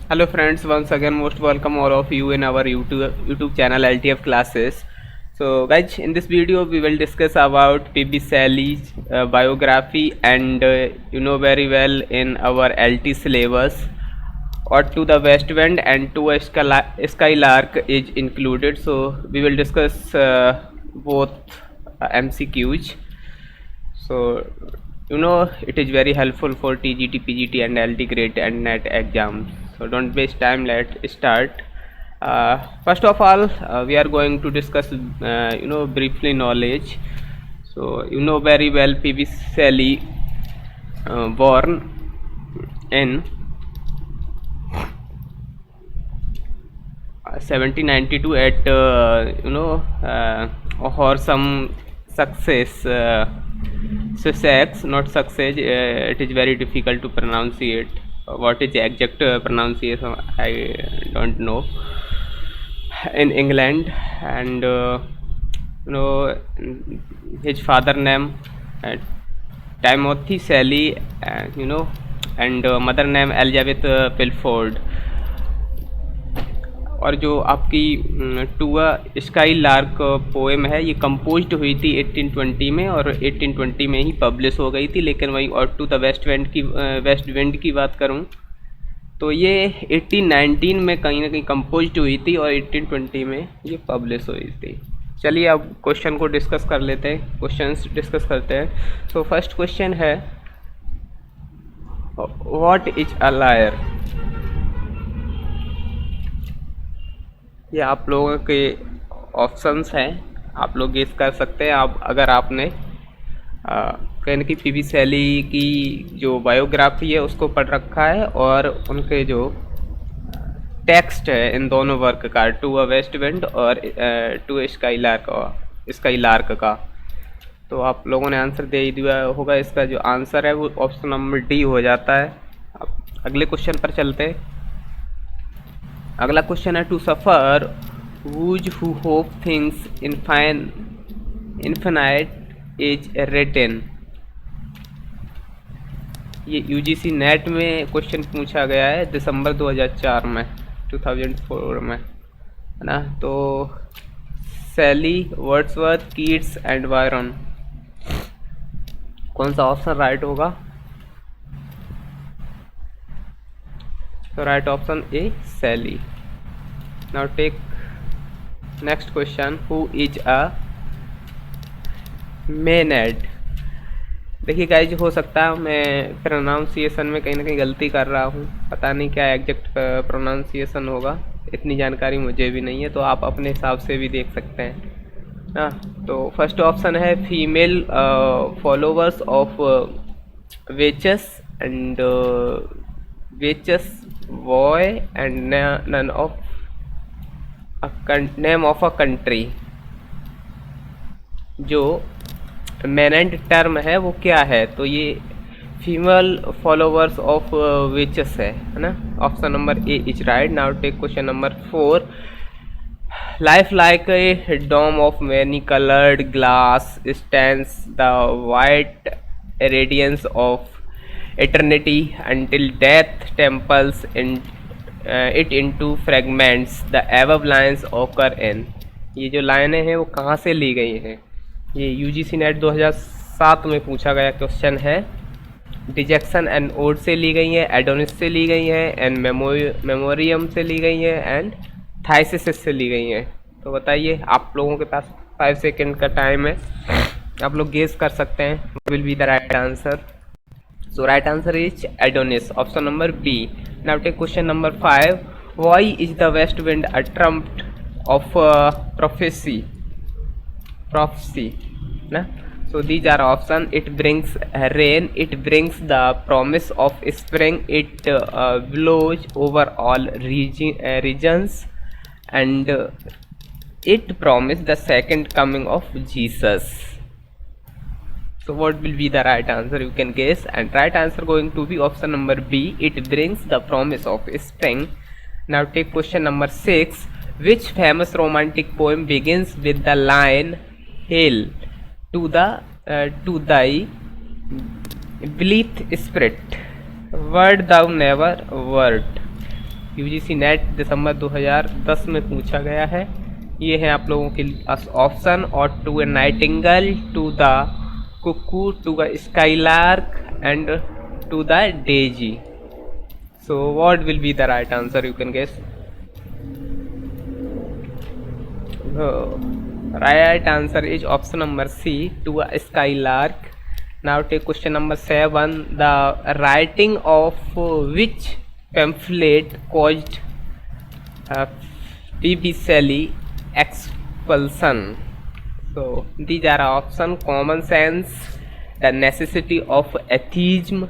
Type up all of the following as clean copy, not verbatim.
Hello friends, once again most welcome all of you in our YouTube channel LTF classes. So guys, in this video we will discuss about PB Sally's biography, and you know very well in our LT syllabus or to the west wind and to a skylark is included. So we will discuss both MCQs. So you know it is very helpful for TGT, PGT and LT grade and NET exams. So don't waste time, let's start. First of all, we are going to discuss briefly knowledge. So you know very well PV Sally, born in 1792 at Horsham, Sussex. Sussex, not success. It is very difficult to pronounce it. What is the exact pronunciation? I don't know. In England, and his father name Timothy Sally, and mother name Elizabeth Pilford. और जो आपकी to a skylark poem है, ये composed हुई थी 1820 में और 1820 में ही पब्लिश हो गई थी। लेकिन वही और टू द वेस्ट विंड की बात करूं तो ये 1819 में कहीं ना कहीं कंपोज्ड हुई थी और 1820 में ये पब्लिश हुई थी। चलिए अब क्वेश्चन को डिस्कस कर लेते हैं, क्वेश्चंस डिस्कस करते हैं। सो फर्स्ट क्वेश्चन है, व्हाट इज अ लायर? ये आप लोगों के ऑप्शंस हैं, आप लोग गेस कर सकते हैं। आप अगर आपने कहीं की पीवी सैली की जो बायोग्राफी है उसको पढ़ रखा है और उनके जो टेक्स्ट है इन दोनों वर्क का, टू अ वेस्ट विंड और टू स्काई लार्क का, तो आप लोगों ने आंसर दे ही दिया होगा। इसका जो आंसर है वो ऑप्शन नंबर डी हो जाता है। अब अगले क्वेश्चन पर चलते हैं। अगला क्वेश्चन है, to suffer woes who hope thinks infinite is written. ये यूजीसी नेट में क्वेश्चन पूछा गया है दिसंबर 2004 में, 2004 में, है ना। तो सैली, वर्ड्सवर्थ, कीट्स एंड बायरन, कौन सा ऑप्शन राइट होगा? So right option A, Sally. Now take next question. Who is a Maynard? देखिए गाइज, हो सकता है मैं प्रोनाउंसिएशन में कहीं ना कहीं गलती कर रहा हूँ, पता नहीं क्या एग्जैक्ट प्रोनाउंसिएशन होगा, इतनी जानकारी मुझे भी नहीं है, तो आप अपने हिसाब से भी देख सकते हैं ना। तो फर्स्ट ऑप्शन है, female followers of witches and witches boy and none of name of a country। जो मेनेंट टर्म है वो क्या है? तो ये फीमेल फॉलोवर्स ऑफ विचेस है ना। Option number A is right. Now take question number 4। Life like a dome of many coloured glass stands the white radiance of eternity until death temples it into fragments, the above lines occur in। ये जो लाइनें हैं वो कहाँ से ली गई हैं? ये यूजीसी नेट 2007 में पूछा गया क्वेश्चन है। डिजेक्शन एंड ओड से ली गई हैं, एडोनिस से ली गई हैं, एंड मेमोरियम से ली गई हैं, एंड थाइसिस से ली गई हैं। तो बताइए, आप लोगों के पास 5 सेकेंड का टाइम है, आप लोग गेस कर सकते हैं। Will be the right answer. So right answer is Adonis, option number B. Now take question number 5. Why is the west wind a trumpet of prophecy? Na? So these are option. It brings rain, it brings the promise of spring, it blows over all regions, and it promises the second coming of Jesus. So what will be the right answer? You can guess, and right answer going to be option number B. It brings the promise of spring. Now take question number 6. Which famous romantic poem begins with the line "Hail to thy blithe spirit, word thou never wert"? UGC NET दिसंबर 2010 में पूछा गया है। ये है आप लोगों के ऑप्शन। और to a nightingale, to the cuckoo, to the skylark and to the daisy. So what will be the right answer, you can guess. Right answer is option number C, to a skylark. Now take question number 7. The writing of which pamphlet caused P.B. Shelley expulsion? So these are option: Common Sense, The Necessity of Atheism,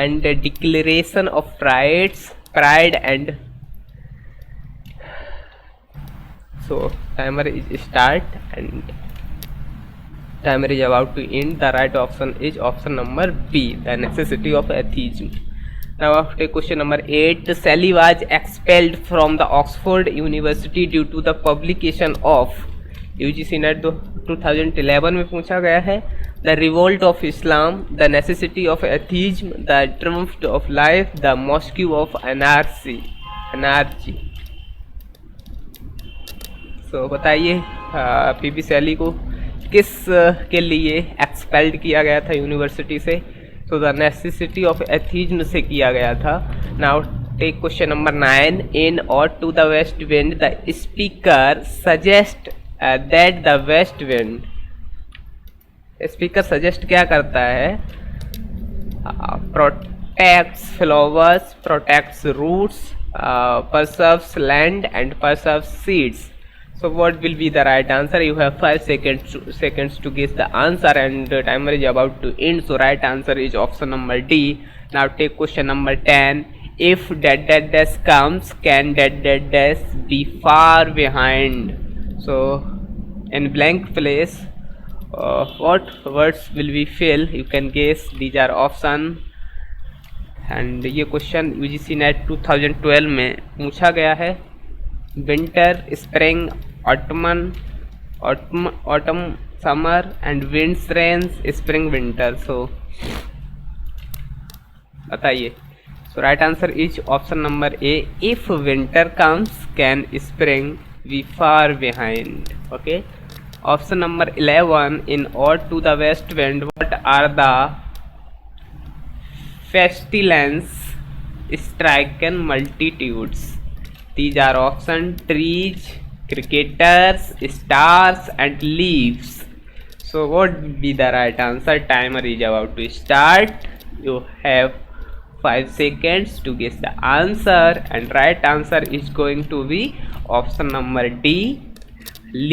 and The Declaration of Rights, Pride and. So timer is start and timer is about to end. The right option is option number B, The Necessity of Atheism. Now after question number 8, Shelley was expelled from the Oxford University due to the publication of UGC NET 2011 में पूछा गया है The Revolt of Islam, The Necessity of Atheism, The Triumph of Life, The Mosque of Anarchy. तो बताइए PB Shelley को किस के लिए एक्सपेल्ड किया गया था यूनिवर्सिटी से? तो द नेसेसिटी ऑफ एथीज्म से किया गया था। Now take question number 9। In ode to the west wind the speaker suggest that the west wind. Speaker suggest क्या करता है? Protects flowers, protects roots, preserves land and preserves seeds. So what will be the right answer? You have 5 seconds to guess the answer and the timer is about to end. So right answer is option number D. Now take question number 10. If dash comes, can dash be far behind? So in blank place, what words will we fill? You can guess. These are option. And ये question UGC NET 2012 में पूछा गया है। Winter, spring, autumn, summer and winds, rains, spring, winter. So बताइए। So right answer is option number A, if winter comes can spring be far behind. Okay. Option number 11, in ode to the west wind what are the pestilence stricken multitudes? These are option: trees, cricketers, stars and leaves. So what will be the right answer? Timer is about to start. You have 5 seconds to guess the answer and right answer is going to be option number D,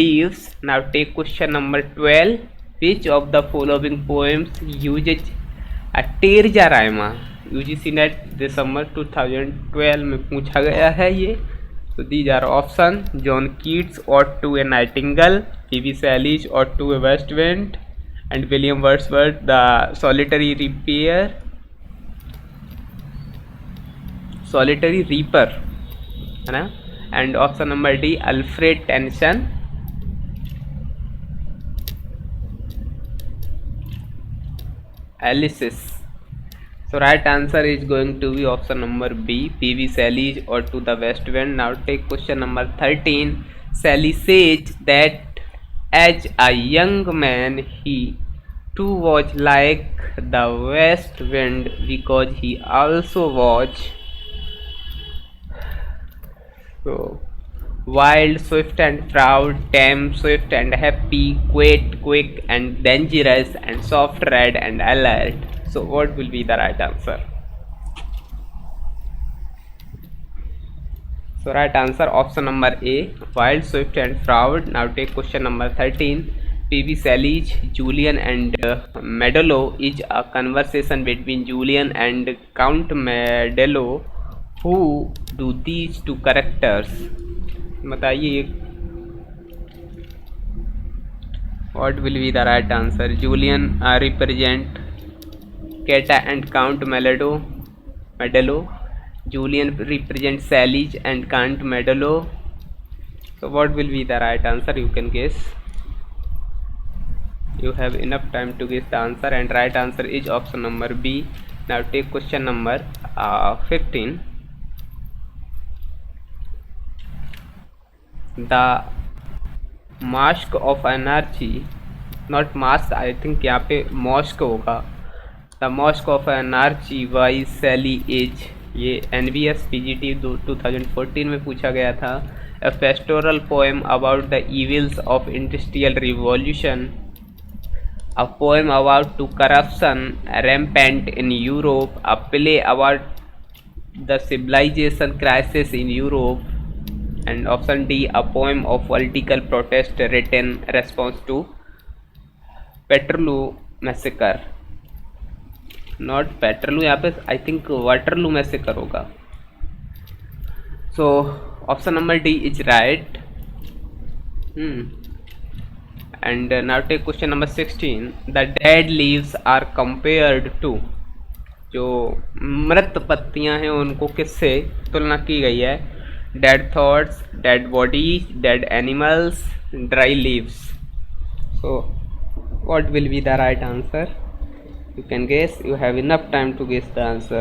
leaves. Now take question number 12. Which of the following poems uses terza rima? UGC NET दिसंबर 2012 में पूछा गया है ये। तो these are option: John Keats ode to a nightingale, P B Shelley's ode to a west wind and William Wordsworth the solitary reaper, है ना। And option number D, Alfred Tennyson Alice's. So right answer is going to be option number B, P.B. Shelley or to the west wind. Now take question number 13. Shelley says that as a young man he too was like the west wind because he also was so wild, swift and proud, tame, swift and happy, quick and dangerous, and soft, red and alert. So what will be the right answer? So right answer option number A, wild, swift and proud. Now take question number 13. P.B. Shelley's Julian and Meadow is a conversation between Julian and Count Meadow. Who do these two characters? बताइए। What will be the right answer? Julian represent Cata and Count Meadow. Julian represents Shelley and Count Meadow. So what will be the right answer? You can guess. You have enough time to guess the answer and right answer is option number B. Now take question number 15. The mask of energy, not mask, I think यहाँ पे mosque होगा। The mosque of energy by Shelley as, ये NBS PGT 2014 में पूछा गया था। A pastoral poem about the evils of industrial revolution, a poem about to corruption rampant in Europe, a play about the civilization crisis in Europe, and option D, a poem of political protest written response to Peterloo massacre, not Peterloo, यहाँ पे I think Waterloo massacre होगा। So option number D is right. And now take question number 16। The dead leaves are compared to, जो मृत पत्तियां हैं उनको किससे तुलना की गई है? Dead thoughts, dead bodies, dead animals, dry leaves. So what will be the right answer? You can guess. You have enough time to guess the answer.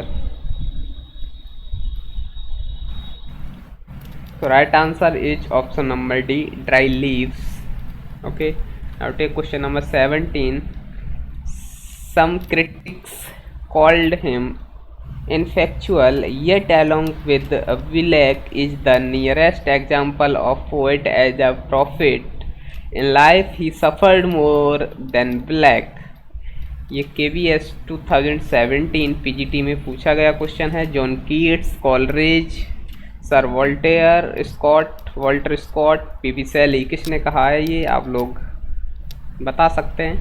So right answer is option number D, dry leaves. Okay, now take question number 17. Some critics called him ineffectual, yet along with Willock is the nearest example of poet as a prophet. In life he suffered more than Black. ये KBS 2017 PGT में पूछा गया question है। John Keats, Coleridge, Sir Walter Scott, PB Shelley, किसने कहा है ये? आप लोग बता सकते हैं,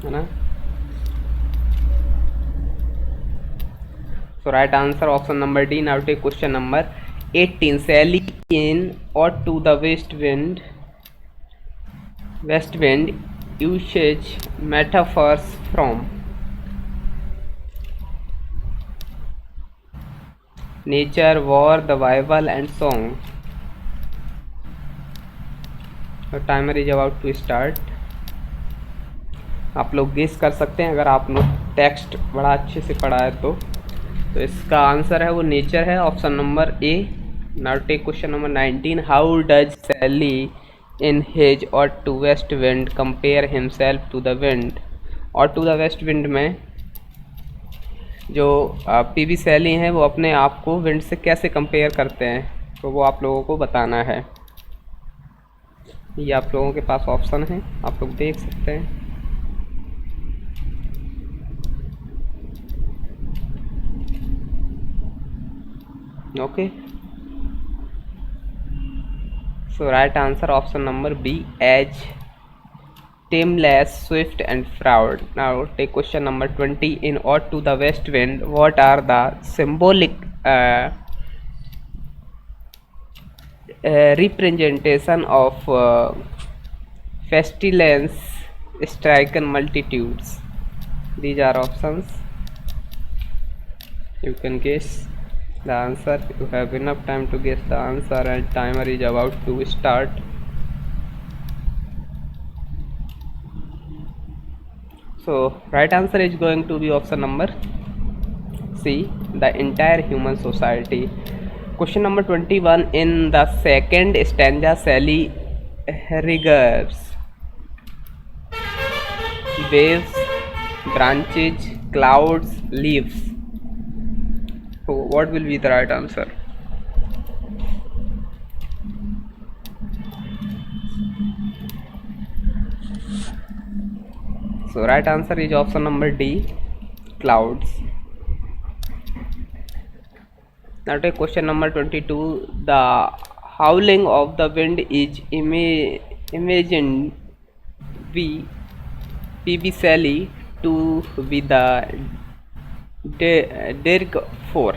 है ना? So right answer option number D. Now take question number 18। Shelley in ode to the west wind usage metaphors from nature, war, the Bible and song. The timer is about to start. आप लोग guess कर सकते हैं अगर आपने text बड़ा अच्छे से पढ़ा है तो इसका आंसर है वो नेचर है, option number A. Now take question number 19। How does Shelley in his or to west wind compare himself to the wind? और टू द वेस्ट विंड में जो PB शैली हैं वो अपने आप को विंड से कैसे कंपेयर करते हैं, तो वो आप लोगों को बताना है। ये आप लोगों के पास ऑप्शन है, आप लोग देख सकते हैं। Okay, so right answer option number B, as tameless, swift and proud. Now take question number 20. In Ode to the West Wind, what are the symbolic representation of pestilence stricken multitudes? These are options. You can guess the answer. You have enough time to guess the answer and timer is about to start. So right answer is going to be option number C, the entire human society. Question number 21. In the second stanza Sally regards waves, branches, clouds, leaves. So what will be the right answer? So right answer is option number D, clouds. Now take question number 22. The howling of the wind is imagined PB Shelley to be the Dirk 4.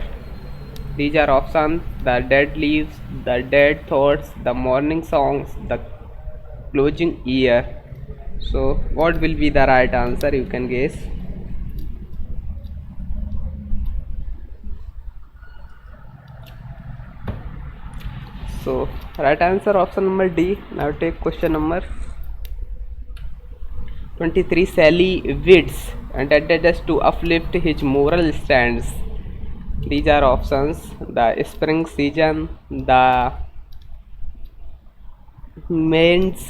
These are options: the dead leaves, the dead thoughts, the morning songs, the closing year. So what will be the right answer? You can guess. So right answer option number D. Now take question number 23. Sally waits and adjusts to uplift his moral stands. These are options: the spring season, the mains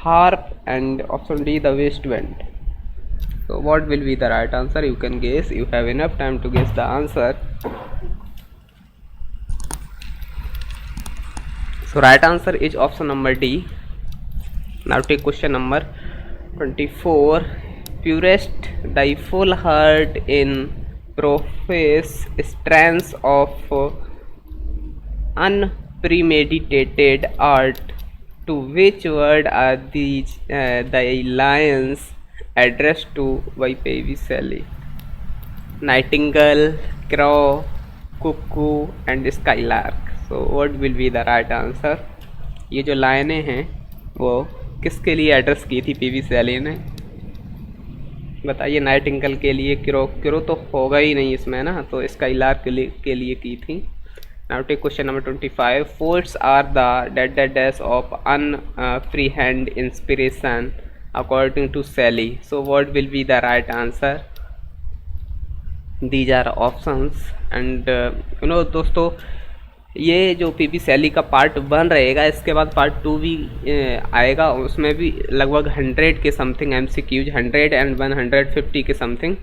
harp, and option D, the west wind. So what will be the right answer? You can guess. You have enough time to guess the answer. So right answer is option number D. Now take question number 24. Purest thy full heart in profess strands of unpremeditated art. To which word are these thy lines addressed to by Pavy Shelley? Nightingale, crow, cuckoo and skylark. So what will be the right answer? ये जो लाइनें हैं वो किसके लिए address की थी PV शैली ने? बताइए। नाइटिंगेल के लिए, क्रो तो होगा ही नहीं इसमें ना, तो स्काईलार्क के लिए की थी। Now take question number 25. Poets are the dash of unfreehand inspiration according to Shelley. So what will be the right answer? These are options and दोस्तों, ये जो पीवी शैली का पार्ट 1 रहेगा, इसके बाद पार्ट 2 भी आएगा। उसमें भी लगभग 100 के समथिंग MCQs, 100 and 150 के समथिंग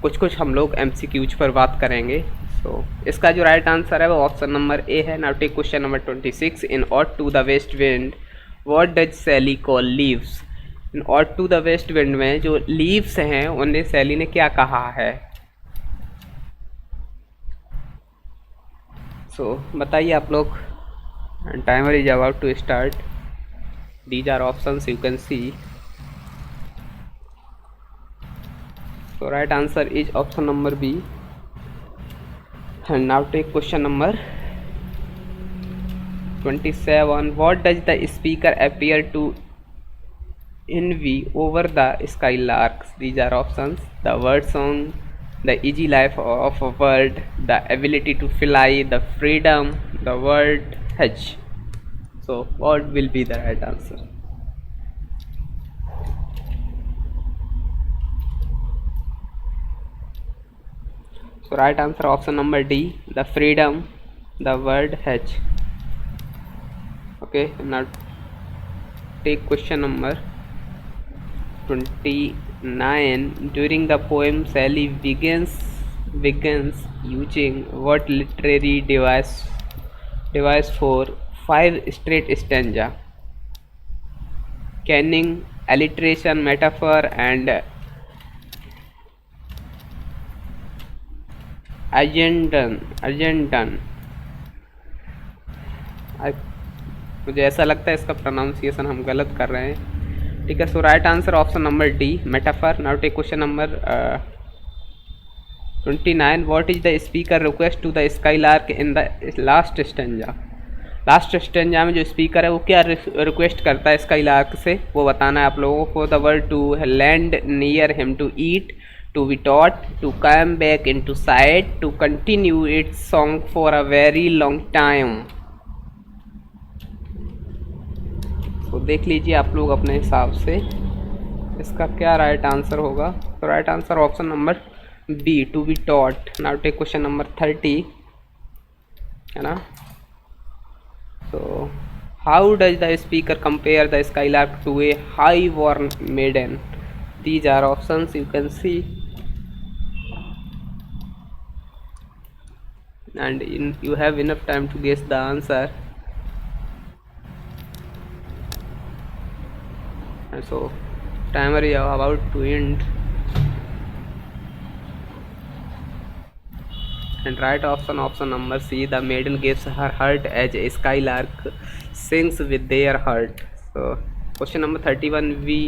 कुछ हम लोग MCQs पर बात करेंगे। सो इसका जो राइट आंसर है वो ऑप्शन नंबर ए है। Now take question number 26. In ode to the west wind what does Shelley call leaves? In ode to the west wind में जो लीव्स हैं उन्हें शैली ने क्या कहा है? सो बताइए आप लोग। Timer is about to start. These are options you can see. So right answer is option number B. And now take question number 27. What does the speaker appear to envy over the skylarks? These are options: the word song, the easy life of a bird, the ability to fly, the freedom, the word hedge. So what will be the right answer? So right answer option number D, the freedom, the word hedge. Okay, now take question number 29. During the poem Shelley begins using what literary device for 5 straight stanza? Caning, alliteration, metaphor and agendan. मुझे ऐसा लगता है इसका pronunciation हम गलत कर रहे हैं। ठीक है। So right answer option number D, metaphor. Now take question number 29. What is the speaker request to the skylark in the last stanza? Last stanza में जो स्पीकर है वो क्या रिक्वेस्ट करता है स्काईलार्क से, वो बताना है आप लोगों को। The word to land near him, to eat, to be taught, to come back in to side, to continue its song for a very long time. तो देख लीजिए आप लोग अपने हिसाब से इसका क्या राइट आंसर होगा। तो right answer option number B, to be taught. Now take question number 30, है ना। So how does the speaker compare the skylark to a high born maiden? These are options you can see and you have enough time to guess the answer. And so timer is about to end. And right option number C, the maiden gives her heart as a skylark sings with their heart. So question number 31. We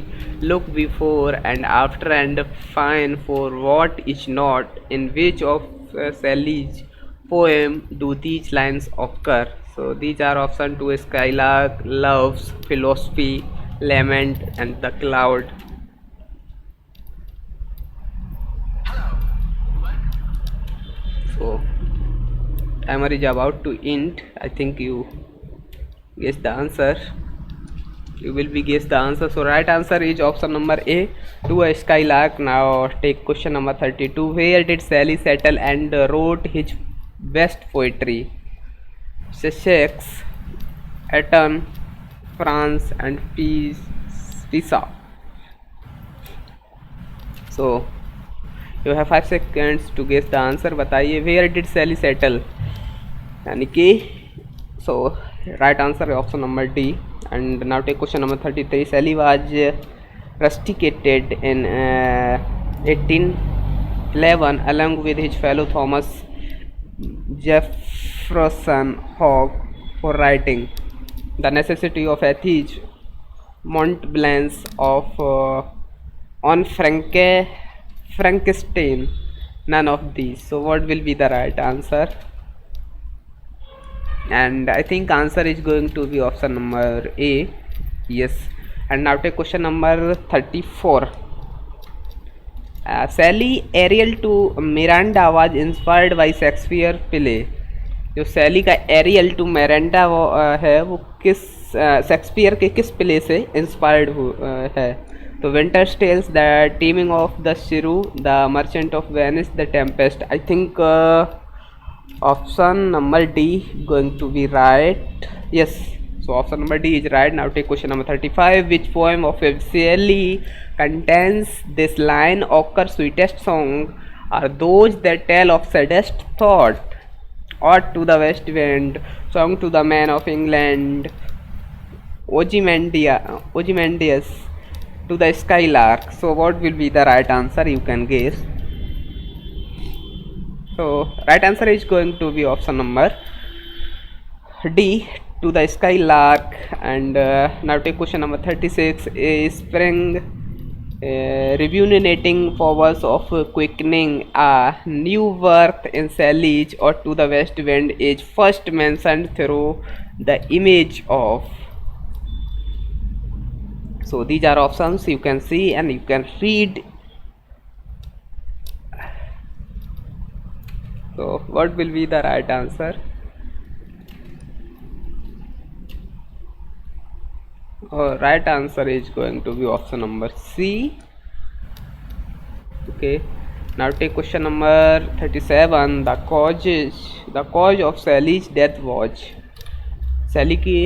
look before and after and find for what is not. In which of Shelley's poem do these lines occur? So these are option 2, skylark, loves, philosophy, lament and the cloud. So timer is about to end. I think you guess the answer. You will be guess the answer. So right answer is option number A, to a skylark. Now take question number 32. Where did Sally settle and wrote his best poetry? Sussex, Eton, France and Pisa. So you have 5 seconds to guess the answer. बताइए where did Sally settle, यानी कि so right answer is option number D. And now take question number 33. Sally was rusticated in 1811 along with his fellow Thomas Jefferson Hogg for writing The Necessity of Ethics, Montblanc of on Frankenstein. None of these. So what will be the right answer? And I think answer is going to be option number A. Yes. And now take question number 34. Sally Ariel to Miranda was inspired by Shakespeare play. जो सैली का aerial to Miranda है वो किस Shakespeare के किस play से inspired है? तो winter's tales, the taming of the shrew, the merchant of Venice, the tempest. I think option number D going to be right. Yes, so option number D is right. Now take question number 35. Which poem of Shelley contains this line, "Ochre sweetest song are those that tell of saddest thought, ode to the west wind, song to the man of England, Ozymandias to the skylark." So what will be the right answer? You can guess. So right answer is going to be option number D, to the skylark. And now take question number 36. A spring rejuvenating powers of quickening a new birth in Sally's or to the west wind is first mentioned through the image of. So these are options you can see and you can read. So what will be the right answer? Right answer is going to be option number C. Okay, now take question number 37. The cause of Sally's death was. Sally की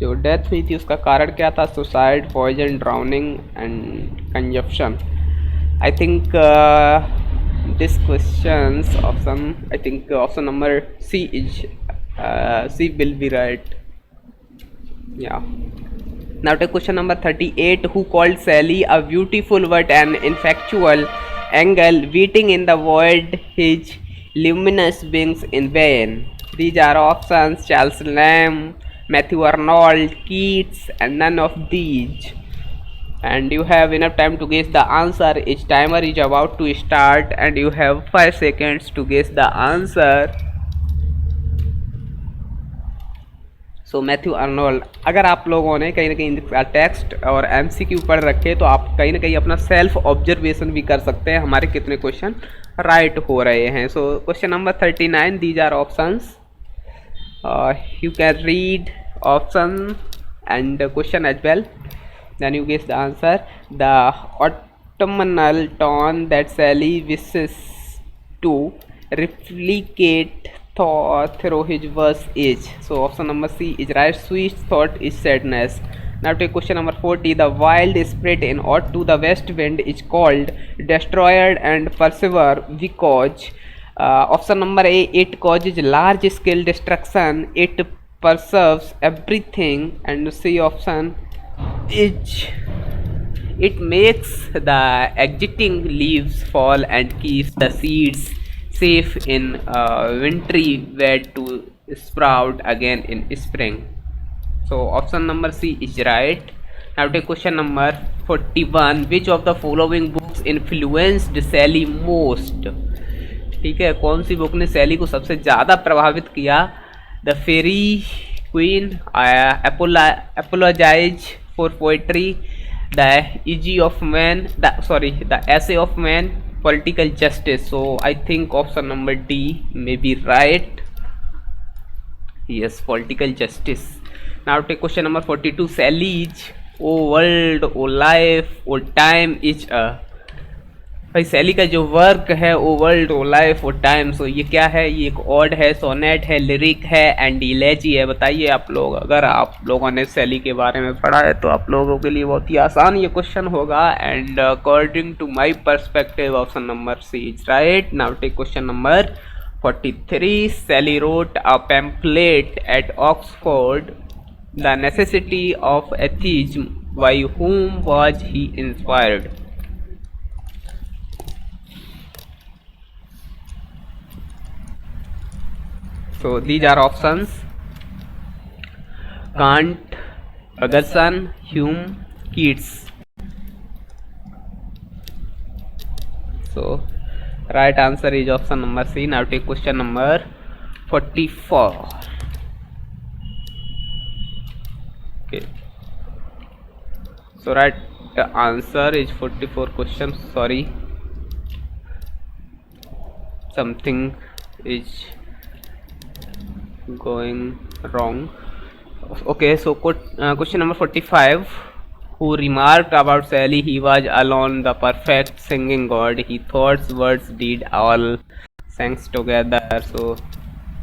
जो death हुई थी उसका कारण क्या था? Suicide, poison, drowning and consumption. I think this question's option, I think option number C is C will be right. Yeah. Now take question number 38. Who called Sally a beautiful but an ineffectual angel waiting in the void, his luminous wings in vain? These are options: Charles Lamb, Matthew Arnold, Keats, and none of these. And you have enough time to guess the answer. Each timer is about to start and you have 5 seconds to guess the answer. So Matthew Arnold. अगर आप लोगों ने कहीं ना कहीं text और MCQ पढ़ रखे तो आप कहीं ना कहीं अपना सेल्फ ऑब्जर्वेशन भी कर सकते हैं हमारे कितने क्वेश्चन राइट हो रहे हैं. So question number 39. These are options. You can read option and question as well, then you guess the answer. The autumnal tone that Sally wishes to replicate through his verse is. So option number C is right. Sweet thought is sadness. Now take question number 40. The wild spirit in ode to the west wind is called destroyer and persevere because option number A, it causes large scale destruction, it preserves everything. And C option is it makes the exiting leaves fall and keeps the seeds safe in wintry bed to sprout again in spring. So option number C is right. Now take question number 41. Which of the following books influenced Sally most? ठीक है, कौन सी book ने सैली को सबसे ज़्यादा प्रभावित किया? The fairy queen, apologise for poetry, the easy of man, the essay of man, political justice. So I think option number D may be right. Yes, political justice. Now take question number 42. Sally's O world, O life, O time is a. भाई Shelley का जो work है O world, O life, O time, so ये क्या है? ये एक odd है, सोनेट है, लिरिक है एंड इलेजी है। बताइए आप लोग, अगर आप लोगों ने सैली के बारे में पढ़ा है तो आप लोगों के लिए बहुत ही आसान ये क्वेश्चन होगा। And according to my perspective option number C is right. Now take question number 43। Sally wrote a pamphlet at Oxford, The Necessity of Atheism. By whom was he inspired? So these are options: Kant, Ferguson, Hume, Keats. So right answer is option number C. Now take question number 44. Okay, so right answer is 44 question. Sorry, something is going wrong. Okay, so question number 45. Who remarked about Sally, he was alone the perfect singing god. He thoughts, words, deed, all sang together. So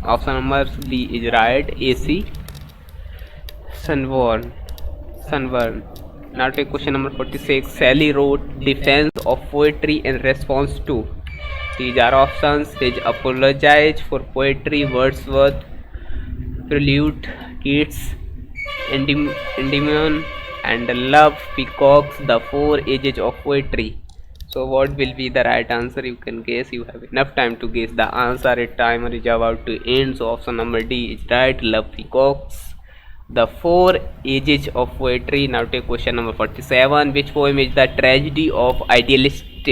option number D is right. AC Sunburn. Sunburn. Now take question number 46. Sally wrote defense of poetry in response to. These are options: his apologize for poetry, Wordsworth, Prelude, Keats, Endymion, and Love, Peacocks, The Four Ages of Poetry. So what will be the right answer? You can guess. You have enough time to guess the answer. A timer is about to end. So option number D is right. Love, Peacocks, The Four Ages of Poetry. Now take question number 47. Which poem is the tragedy of idealist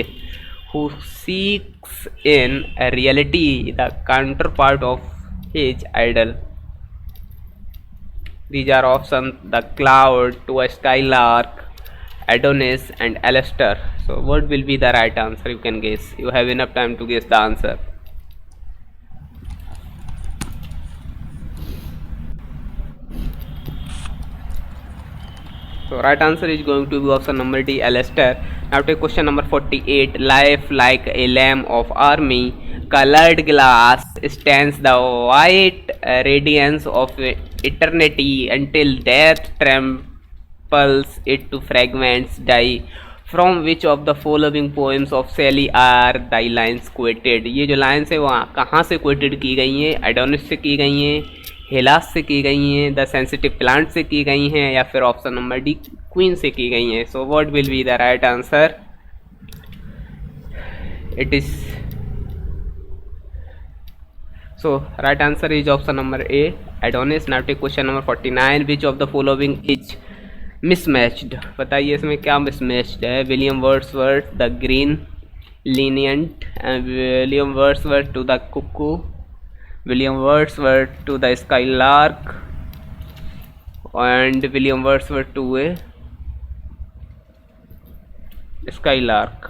who seeks in a reality the counterpart of his idol? These are options: The Cloud, To a Skylark, Adonis, and Alistair. So what will be the right answer? You can guess. You have enough time to guess the answer. So right answer is going to be option number D, Alistair. Now take question number 48. Life like a lamb of army colored glass stands the white radiance of eternity until death tramples it to fragments. Die. From which of the following poems of Shelley are the lines quoted? ये जो lines है वो कहाँ से quoted की गई हैं? Adonis से की गई हैं, हेलास से की गई हैं, द सेंसिटिव प्लांट से की गई हैं, या फिर ऑप्शन नंबर डी क्वीन से की गई हैं? So what will be the right answer? It is so right answer is option number A, Adonis. Now take question number 49. Which of the following is mismatched? बताइए इसमें क्या mismatched है? William Wordsworth the green linnet, William Wordsworth to the cuckoo, William Wordsworth to the Skylark, and William Wordsworth to a Skylark.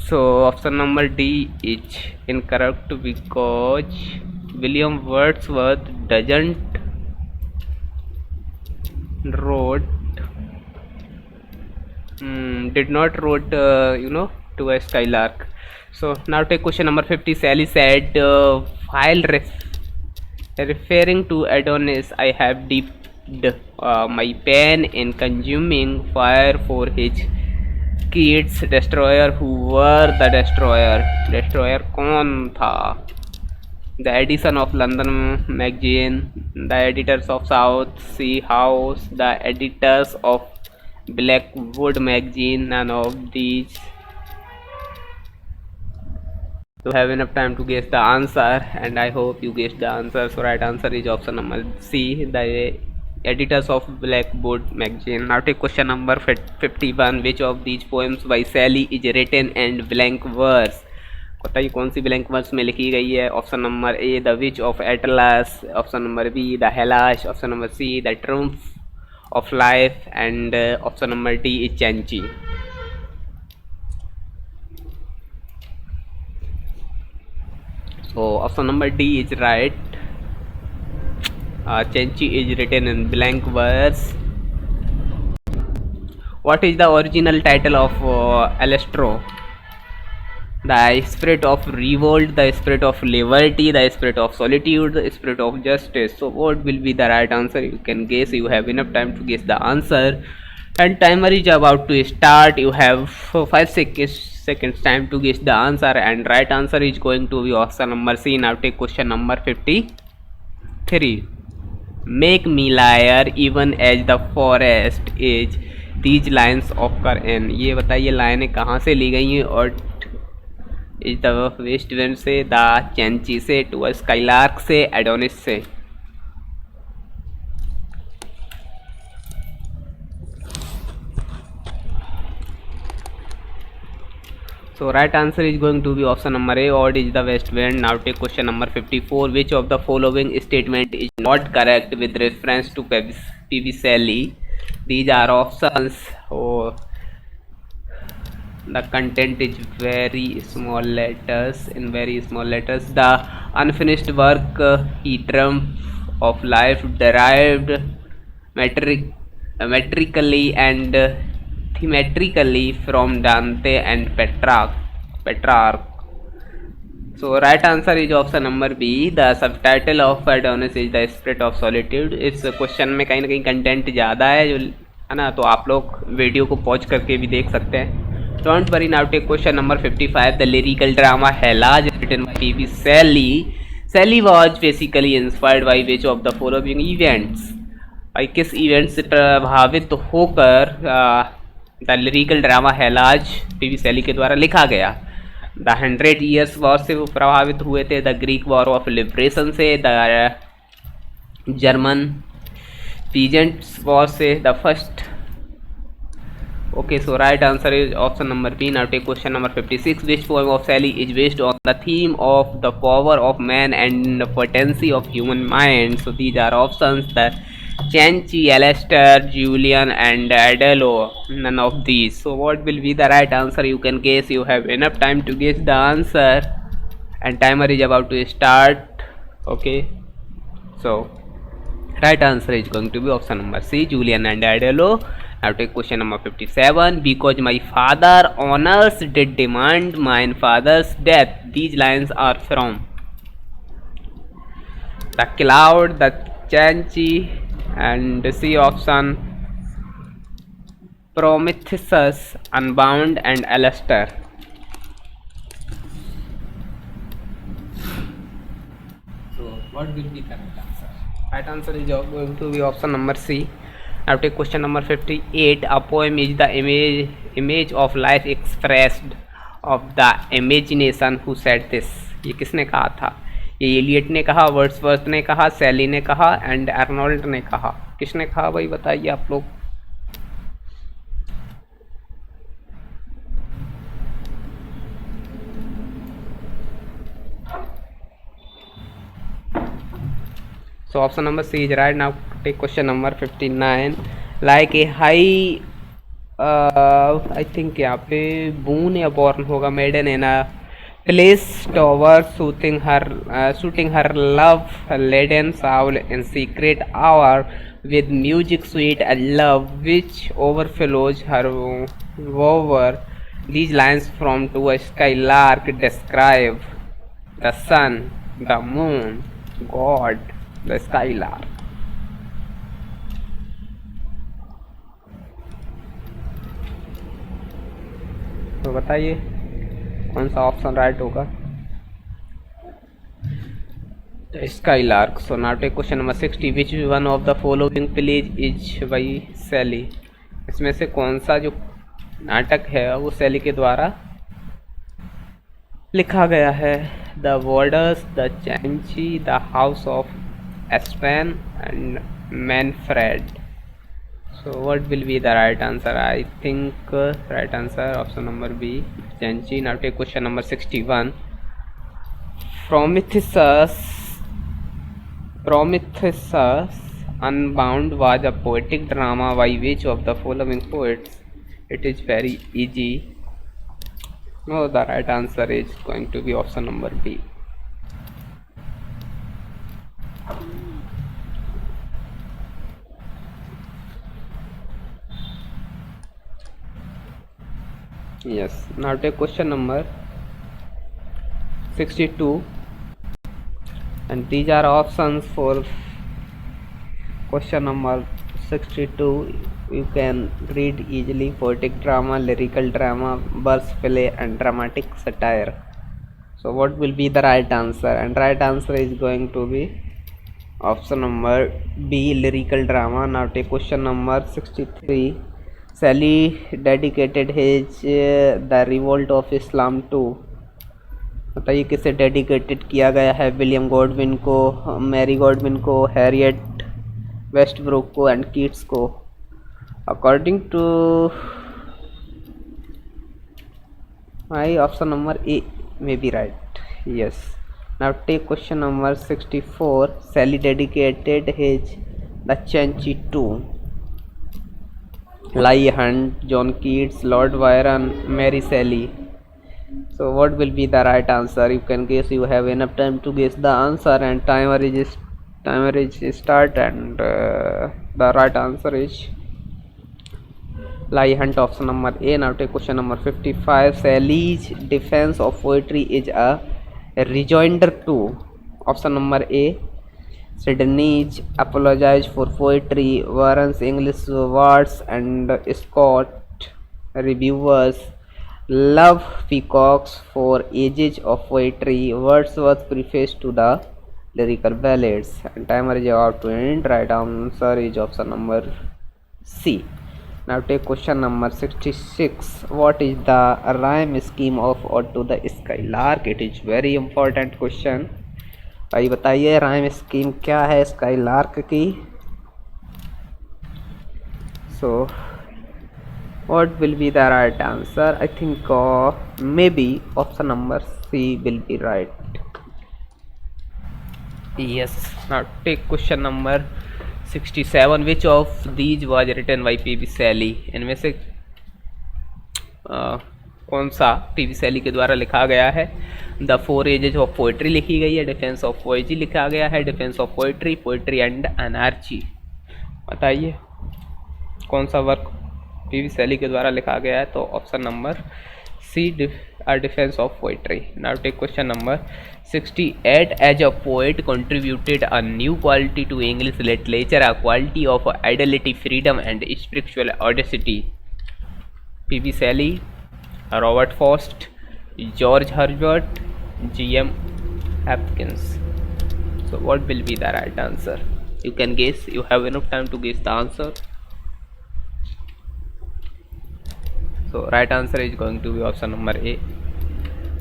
So option number D is incorrect because William Wordsworth doesn't wrote did not wrote to a Skylark. So now take question number 50. Sally said, while referring to Adonis, I have dipped my pen in consuming fire for his kids. Destroyer, who were the destroyer? Destroyer कौन था? The edition of London magazine, the editors of South Sea House, the editors of Blackwood magazine. None of these. You have enough time to guess the answer, and I hope you guessed the answer. So right answer is option number C, the editors of Blackwood magazine. Now take question number 51. Which of these poems by Sally is written and blank verse? बताइए कौन सी blank verse में लिखी गई है? Option number A, the witch of Atlas, option number B, the Hellas, option number C, the triumph of life, and option number D is Cenci. So option number D is right. Chenchi is written in blank verse. What is the original title of Alestro? The spirit of revolt, the spirit of liberty, the spirit of solitude, the spirit of justice. So what will be the right answer? You can guess. You have enough time to guess the answer. And timer is about to start. You have 5 seconds time to guess the answer. And right answer is going to be option number C. Now take question number 53. Make me liar even as the forest is. These lines occur in. ये बताइए लाइनें कहाँ से ली गई हैं और is the west wind से, the चैंची से, टू स्काईलार्क से, एडोनिस से. So right answer is going to be option number A. Odd is the west wind. Now take question number 54. Which of the following statement is not correct with reference to PV Shelley? These are options. Oh, the content is very small letters, in very small letters. The unfinished work he triumph of life derived metrically and thematically from Dante and Petrarch. So right answer is option number B. The subtitle of Adonis is the spirit of solitude. इस question में कहीं ना कहीं content ज़्यादा है जो है ना, तो आप लोग वीडियो को पॉज करके भी देख सकते हैं. Don't worry. Now take question number 55. The lyrical drama Hellas is written by P.B. Shelley. Shelley was basically inspired by which of the following events? भाई किस इवेंट से प्रभावित होकर द लिरिकल ड्रामा हेलाज पीवी शैली के द्वारा लिखा गया? द 100 Years वॉर से वो प्रभावित हुए थे, the Greek war of liberation से, द जर्मन पीजेंट्स वॉर से, the first. Okay, so right answer is option number B. Now take question number 56. Which poem of Shelley is based on the theme of the power of man and the potency of human mind? So these are options: the Cenci, Alastair, Julian, and Adelo. None of these. So what will be the right answer? You can guess. You have enough time to guess the answer, and timer is about to start. Okay, so right answer is going to be option number C, Julian and Adelo. Now take question number 57. Because my father honors did demand my father's death. These lines are from The Cloud, the Cenci, and C option Prometheus, Unbound, and Alastair. So what will be the right answer? Right answer is going to be option number C. Now take question number 58. A poem is the image of life expressed of the imagination. Who said this? ये किसने कहा था? ये Elliott ने कहा, Wordsworth ने कहा, शैली ने कहा, एंड आर्नोल्ड ने कहा. किसने कहा भाई बताइए आप लोग. So option number C is right. Now take question number 59. Like a high I think यहाँ पे बून या बॉर्न होगा, मेडन है ना, place tower shooting her love laden soul in secret hour with music sweet and love which overflows her over. These lines from To a Skylark describe the sun, the moon, God, the Skylark. तो बताइए कौन सा option right होगा. Skylark. So now take question number 60. Which one of the following plays is by Shelley? इसमें से कौन सा जो नाटक है वो शैली के द्वारा लिखा गया है? The Warders, the Cenci, the House of Aspen, and Manfred. So what will be the right answer? I think right answer option number B, Cenci. Now take question number 61. Prometheus Unbound was a poetic drama by which of the following poets? It is very easy. No, the right answer is going to be option number B. Yes. Now take question number 62, and these are options for question number 62. You can read easily: poetic drama, lyrical drama, verse play, and dramatic satire. So what will be the right answer? And right answer is going to be option number B, lyrical drama. Now take question number 63. Sally dedicated his The Revolt of Islam to, बताइए किसे dedicated किया गया है? William Godwin को, Mary Godwin को, Harriet Westbrook को and Keats को? According to my option number A may be right. Yes. Now take question number 64. Sally dedicated his The Cenci to Leigh Hunt, John Keats, Lord Byron, Mary Shelley. So what will be the right answer? You can guess. You have enough time to guess the answer, and timer is start, and the right answer is Leigh Hunt, option number A. Now take question number 55. Sally's defense of poetry is a rejoinder to, option number A, Sidney's apologize for poetry, Warren's English words and Scott reviewers, love peacocks for ages of poetry, Wordsworth preface to the lyrical ballads. And timer is about to end. Right answer is option number C. Now take question number 66. What is the rhyme scheme of Ode to the Skylark? It is very important question. भाई बताइए rhyme scheme क्या है skylark की? So what will be the right answer? I think maybe option number C will be right. Yes. Now take question number 67. Which of these was written by P.B. Shelley? इनमें से कौन सा P.B. Shelley के द्वारा लिखा गया है? The four ages of poetry लिखी गई है, डिफेंस ऑफ पोएजी लिखा गया है, defence of poetry, poetry and anarchy. बताइए कौन सा वर्क P.B. Shelley के द्वारा लिखा गया है? तो option number C, defence of poetry. Now take question number 68. As a poet contributed a new quality to English literature, a quality of ideality, freedom and spiritual audacity. P.B. Shelley, Robert Frost, George Herbert, G.M. Hopkins. So what will be the right answer? You can guess. You have enough time to guess the answer. So right answer is going to be option number A.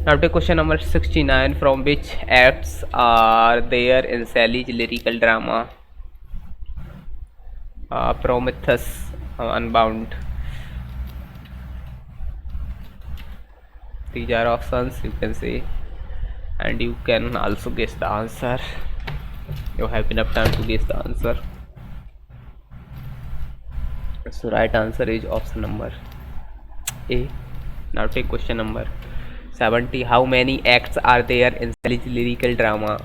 Now take question number 69. From which acts are there in Shelley's lyrical drama? Prometheus, Unbound. These are options, you can see, and you can also guess the answer. You have enough time to guess the answer. So right answer is option number A. Now take question number 70. How many acts are there in Shelley's lyrical drama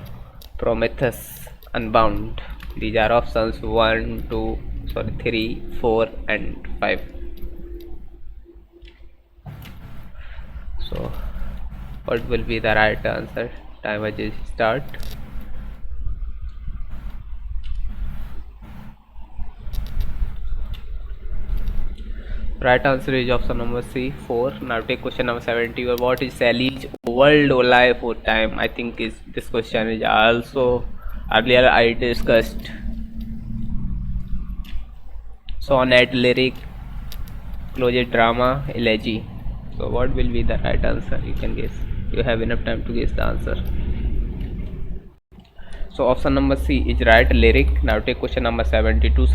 Prometheus, Unbound? These are options 3, 4 and 5. So what will be the right answer? Timer will start. Right answer is option number C, 4. Now take question number 70. What is Shelley's world life for time? I think this question is also earlier I discussed. Sonnet, lyric, closet, drama, elegy. So what will be the right answer? You can guess. You have enough time to guess the answer. So option number C is right, lyric. Now take question number 72.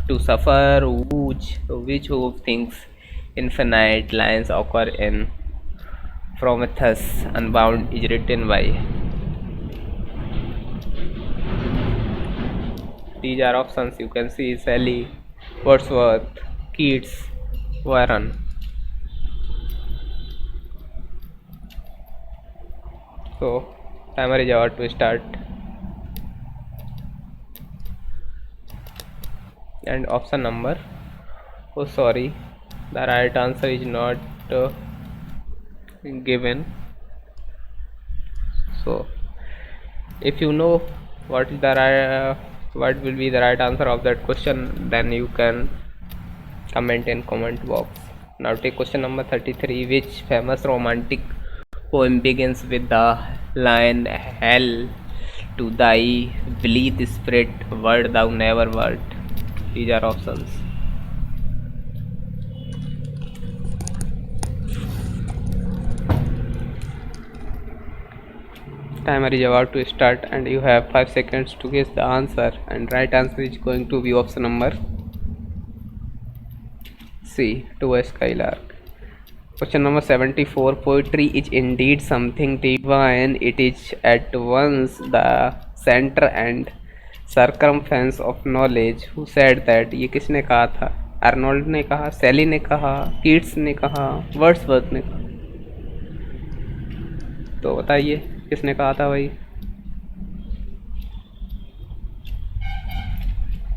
To suffer which of things infinite lines occur in Prometheus, Unbound is written by? These are options, you can see: Shelley, Wordsworth, Keats, Byron. So timer is about to start. And option number, the right answer is not given. So if you know what is the what will be the right answer of that question, then you can comment in comment box. Now take question number 33. Which famous romantic poem begins with the line hell to thy bleak spirit word thou never wert? These are options. Timer is about to start and you have 5 seconds to guess the answer, and right answer is going to be option number C, to a skylark. Question number 74. Poetry is indeed something divine. It is at once the center and circumference of knowledge. Who said that? ये किसने कहा था? Arnold ने कहा, सेली ने कहा, Keats ने कहा, वर्ड्सवर्थ ने कहा? तो बताइए किसने कहा था भाई,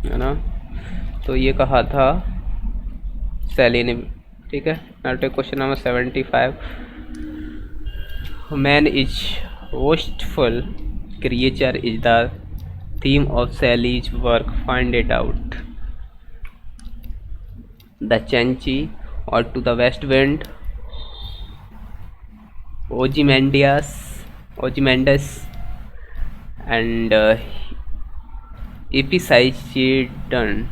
है ना? तो ये कहा था सेली ने, ठीक है. Now take question number 75. Man is boastful creature is the theme of Sally's work. Find it out. The Cenci ode to the west wind, Ozymandias and Epicyclidon.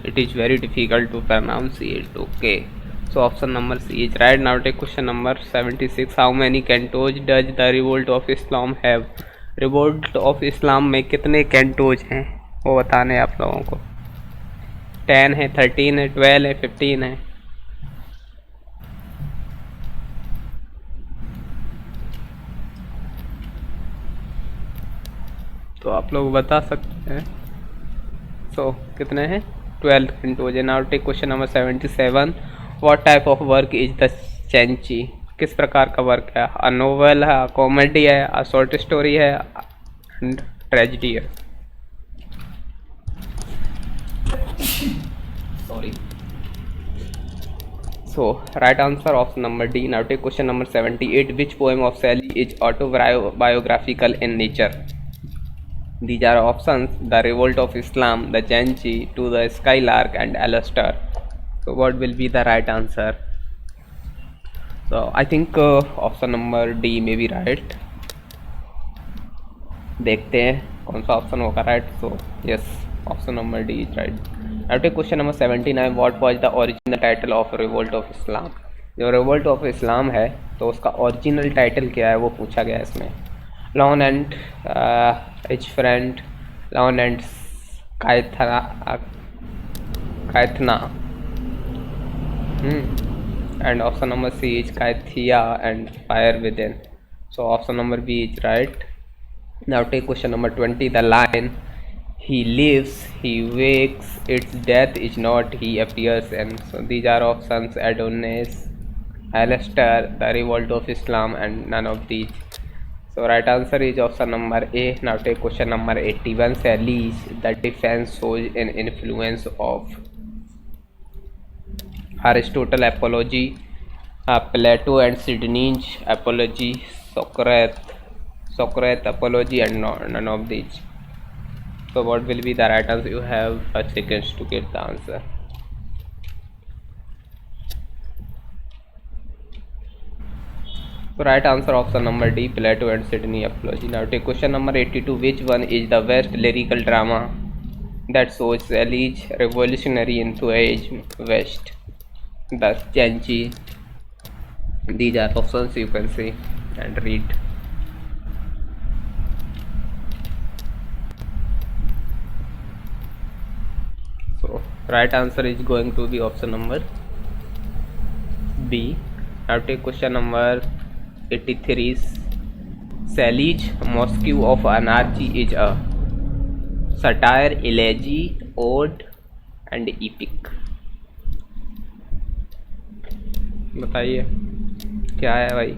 It is very difficult to pronounce it. Okay, so option number C is right. Now take question number 76. How many cantos does the revolt of Islam have? Revolt of इस्लाम में कितने cantos हैं वो बताने आप लोगों को. 10 है, 13 है, 12 है, 15 है. तो आप लोग बता सकते हैं. सो कितने हैं? 12 कैंटोज है. Now take question number 77. What type of work is the Cenci? किस प्रकार का वर्क है? अ नोवेल है, कॉमेडी है, अ शॉर्ट स्टोरी है, एंड ट्रेजेडी है. Sorry. So right answer option number D. Now take question number 78. Which poem of Shelley is autobiographical in nature? These are options: The Revolt of Islam, The Janchi, To the Skylark, and Alastor. So what will be the right answer? So I think option number D may be right. देखते हैं कौन सा option होगा right. So yes, option number D is right. Now take question number 79. What was the original title of revolt of Islam? जो revolt of इस्लाम है तो उसका original title क्या है वो पूछा गया है इसमें. Lawn and his friend, Lon and Kaithna. And option number C is Kaithia and Fire Within. So option number B is right. Now take question number 20. The line he lives, he wakes, its death is not, he appears. And so these are options: Adonis, Alistair, The Revolt of Islam, and none of these. So right answer is option number A. Now take question number 81. Sally's the defense shows an influence of Aristotle Apology, Plato and Sidney's Apology, Socrates Apology, and none of these. So what will be the right answer? You have 5 seconds to get the answer. So right answer option number D, Plato and Sidney Apology. Now take question number 82. Which one is the best lyrical drama that shows Sally's revolutionary enthusiasm? West, The Janchi. These are options you can see and read. So right answer is going to be option number B. Now take question number 83. Sally's Mosque of Anarchy is a satire, elegy, ode, and epic. बताइए क्या है भाई.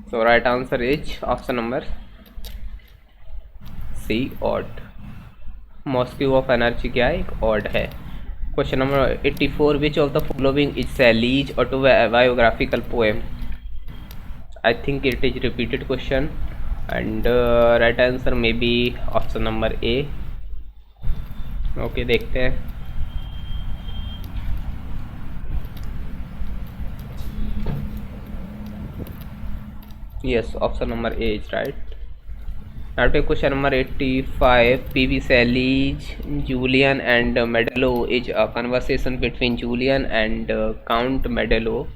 So right answer is option number C, ode. Mosque of Anarchy क्या है? एक ode है. Question number 84. Which of the following is Sally's autobiographical poem? I think it is repeated question, and right answer may be option number A. Okay, देखते हैं. Yes, option number A is right. Now take question number 85. P.V. Sally's Julian and Medello is a conversation between Julian and Count Medello.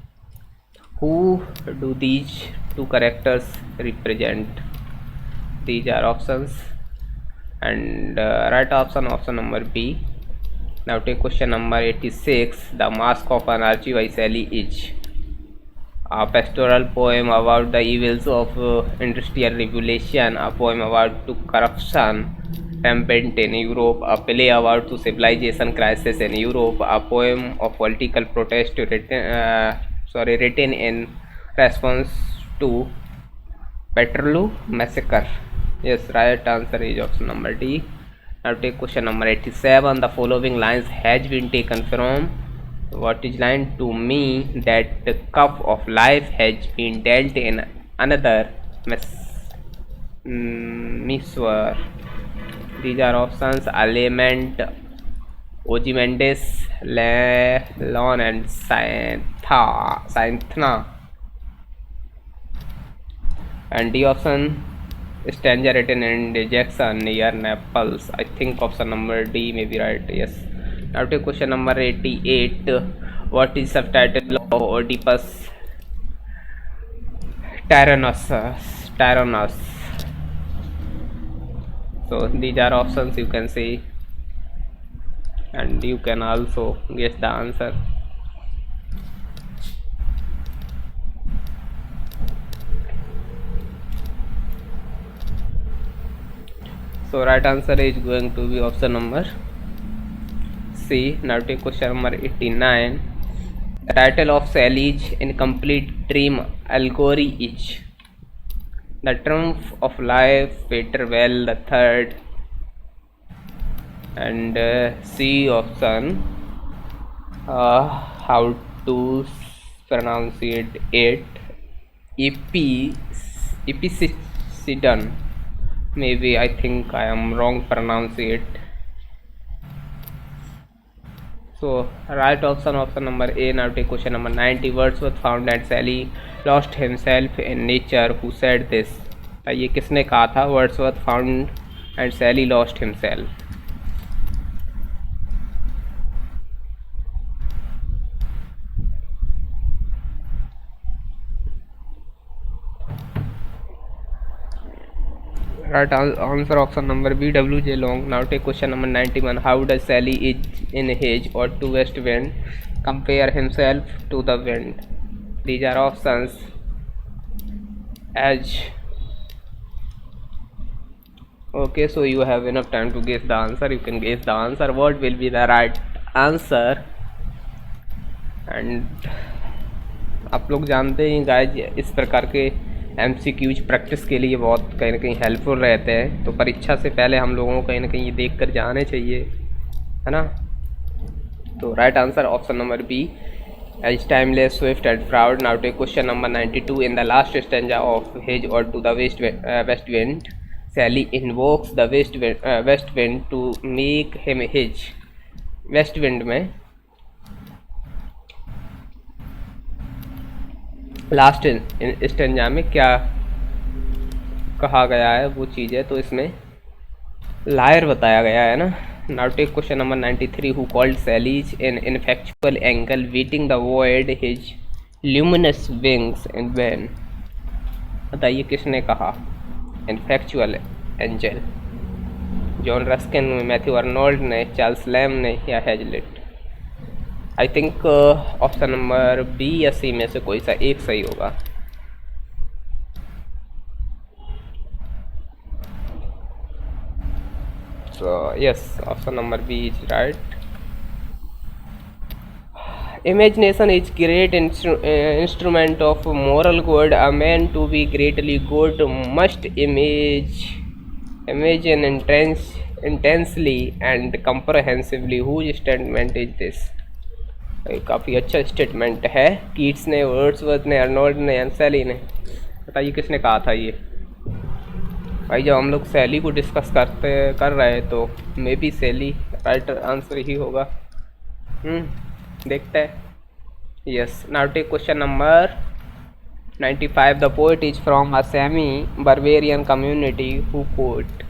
Who do these two characters represent? These are options, and right option number B. Now take question number 86. The Mask of Anarchy by Sally is a pastoral poem about the evils of industrial revolution, a poem about to corruption rampant in Europe, a play about to civilization crisis in Europe, a poem of political protest written in response to Peterloo massacre. Yes, right answer is option number D. Now take question number 87. The following lines has been taken from what is line? To me that the cup of life has been dealt in another miswar. These are options: Element, Ozymandias, Lon and Synthna. And D option, stanza written in Jackson near Naples. I think option number D may be right. Yes. Now to question number 88. What is subtitle of Oedipus Tyrannus? So these are options you can see, and you can also guess the answer. So right answer is going to be option number C. Now take question number 89. The title of Sally's incomplete dream allegory is The Triumph of Life, Peter Well III. And C option, how to pronounce it, Epicedon. Maybe I think I am wrong pronounce it. So right option number A. Now take question number 90. Wordsworth found that Sally lost himself in nature. Who said this? ये किसने कहा था? Wordsworth found and Sally lost himself. Right answer option number B, W.J. Long. Now take question number 91. How does Sally is in his or to west wind compare himself to the wind? These are options: as. Okay, so you have enough time to guess the answer. You can guess the answer. What will be the right answer? And आप लोग जानते हैं guys, इस प्रकार के MCQs practice के लिए बहुत कहीं ना कहीं हेल्पफुल रहते हैं. तो परीक्षा से पहले हम लोगों को कहीं ना कहीं ये देख कर जाने चाहिए, है ना. तो right answer option number B, as timeless, swift and proud. Now take question number 92. In the last stanza of his ode to the west wind, Sally invokes the west wind to make him his. West wind में last stanza में क्या कहा गया है वो चीज़ है, तो इसमें लायर बताया गया है ना. Now take question number 93. Who called Shelley's in ineffectual angel waiting the void his luminous wings in vain? बताइए किसने कहा ineffectual angel? John Ruskin, Matthew Arnold ने, चार्ल्स लैम ने, या Hazlitt? I think option number B या C में से कोई सा एक सही होगा. So yes, option number B is right. Imagination is great instrument of moral good. A man to be greatly good must imagine intensely and comprehensively. Whose statement is this? काफ़ी अच्छा स्टेटमेंट है। कीट्स ने, Wordsworth ने, Arnold ने, शैली ने। बताइए किसने कहा था ये? भाई जब हम लोग शैली को डिस्कस कर रहे तो may be Shelley right answer ही होगा। देखते हैं। Yes, now take question number 95. The poet is from a semi-barbarian community who quote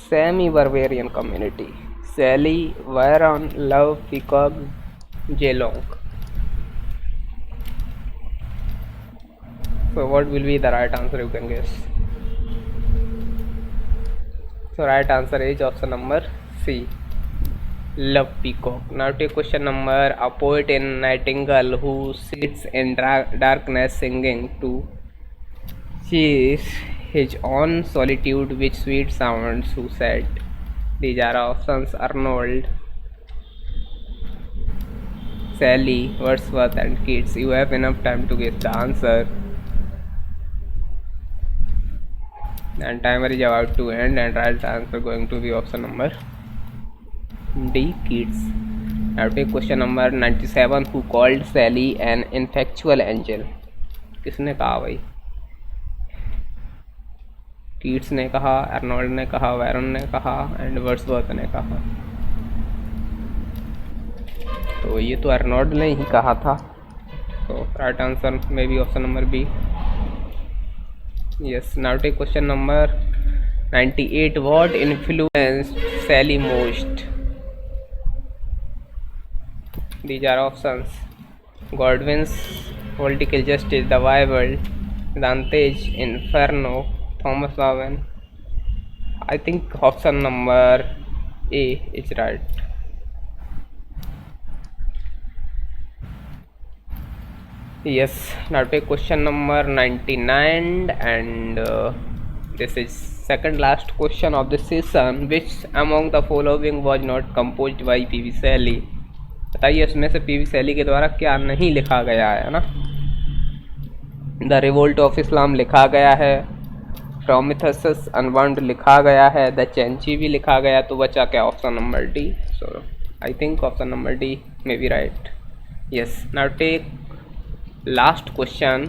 semi-barbarian community. Shelley, Byron, Love, Peacock, Jelong. So what will be the right answer? You can guess. So right answer is option number C. Love, Peacock. Now take question number. A poet in Nightingale who sits in darkness singing to chase his own solitude with sweet sounds, who said? These are options: Arnold, Shelley, Wordsworth and Keats. You have enough time to guess the answer. And timer is about to end, and right answer going to be option number D, Keats. Now take question number 97. Who called Shelley an ineffectual angel? किसने कहा भाई? Keats ने कहा, Arnold ने कहा, Byron ने कहा and Wordsworth ने कहा। तो ये तो अर्नोल्ड ने ही कहा था। तो right answer may be option number B. Yes, now take question number 98. What influenced Shelley most? These are options: Godwin's Political Justice, The Bible, Dante's Inferno, Thomas Owen. I think option number A is right. Yes, now take question number 99, and this is second last question of the session. Which among the following was not composed by P.V. Shelley? बताइए इसमें से PV. शैली के द्वारा क्या नहीं लिखा गया है ना? द रिवोल्ट ऑफ इस्लाम लिखा गया है, प्रोमेथेउस अनबाउंड लिखा गया है, द चेंची भी लिखा गया। तो बचा क्या? Option number D. So I think option number D may be right. Yes, now take last question.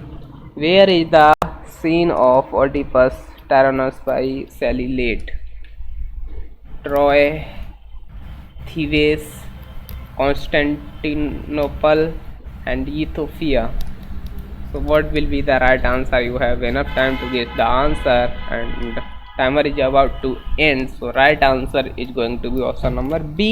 Where is the scene of Oedipus Tyrannus by Shelley laid? Troy, Thebes, Constantinople and Ethiopia. So what will be the right answer? You have enough time to get the answer, and timer is about to end. So right answer is going to be option number B.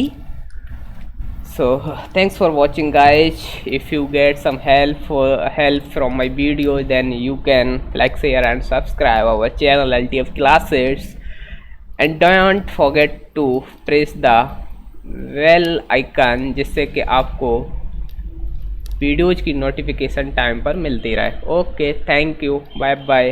So thanks for watching guys. If you get some help from my video, then you can like, share and subscribe our channel LTF Classes, and don't forget to press the bell icon, जिससे कि आपको videos की notification time पर मिलती रहे। Okay, thank you, bye bye.